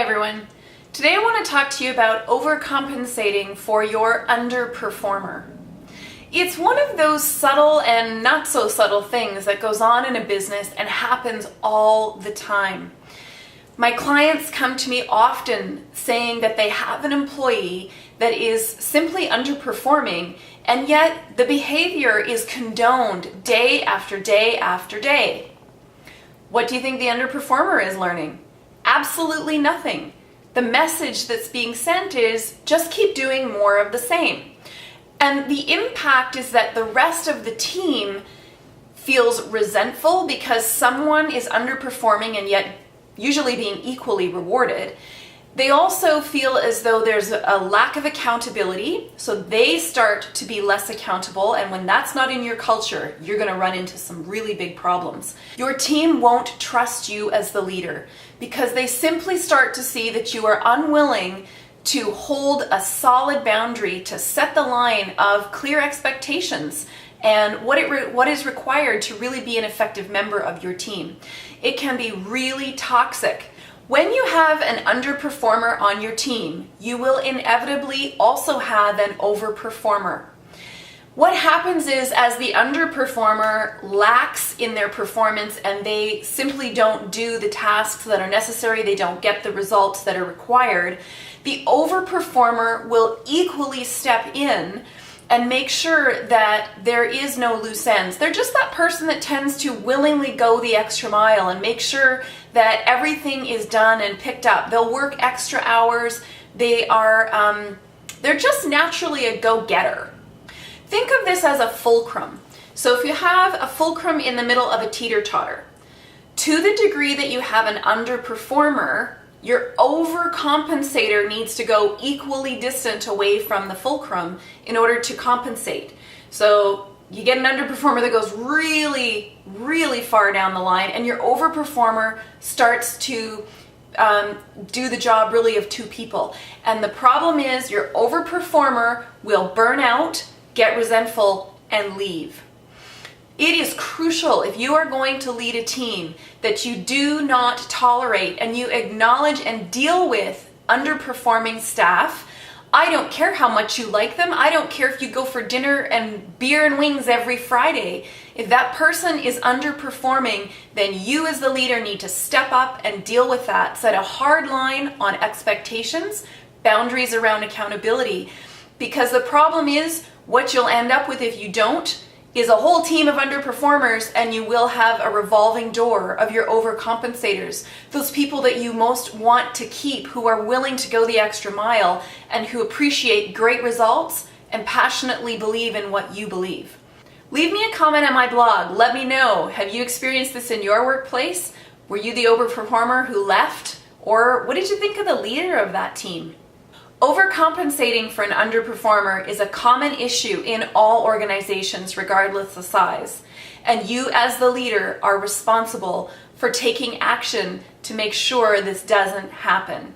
everyone. Today I want to talk to you about overcompensating for your underperformer. It's one of those subtle and not so subtle things that goes on in a business and happens all the time. My clients come to me often saying that they have an employee that is simply underperforming, and yet the behavior is condoned day after day after day. What do you think the underperformer is learning? Absolutely nothing. The message that's being sent is just keep doing more of the same. And the impact is that the rest of the team feels resentful because someone is underperforming and yet usually being equally rewarded. They also feel as though there's a lack of accountability, so they start to be less accountable, and when that's not in your culture, you're going to run into some really big problems. Your team won't trust you as the leader because they simply start to see that you are unwilling to hold a solid boundary, to set the line of clear expectations and what is required to really be an effective member of your team. It can be really toxic. When you have an underperformer on your team, you will inevitably also have an overperformer. What happens is, as the underperformer lacks in their performance and they simply don't do the tasks that are necessary, they don't get the results that are required, the overperformer will equally step in and make sure that there is no loose ends. They're just that person that tends to willingly go the extra mile and make sure that everything is done and picked up. They'll work extra hours. They're just naturally a go-getter. Think of this as a fulcrum. So if you have a fulcrum in the middle of a teeter-totter, to the degree that you have an underperformer, your overcompensator needs to go equally distant away from the fulcrum in order to compensate. So you get an underperformer that goes really, really far down the line, and your overperformer starts to do the job really of two people. And the problem is your overperformer will burn out, get resentful, and leave. It is crucial, if you are going to lead a team, that you do not tolerate and you acknowledge and deal with underperforming staff. I don't care how much you like them. I don't care if you go for dinner and beer and wings every Friday. If that person is underperforming, then you as the leader need to step up and deal with that. Set a hard line on expectations, boundaries around accountability. Because the problem is, what you'll end up with if you don't is a whole team of underperformers, and you will have a revolving door of your overcompensators. Those people that you most want to keep, who are willing to go the extra mile and who appreciate great results and passionately believe in what you believe. Leave me a comment on my blog. Let me know, have you experienced this in your workplace? Were you the overperformer who left? Or what did you think of the leader of that team? Overcompensating for an underperformer is a common issue in all organizations, regardless of size. And you as the leader are responsible for taking action to make sure this doesn't happen.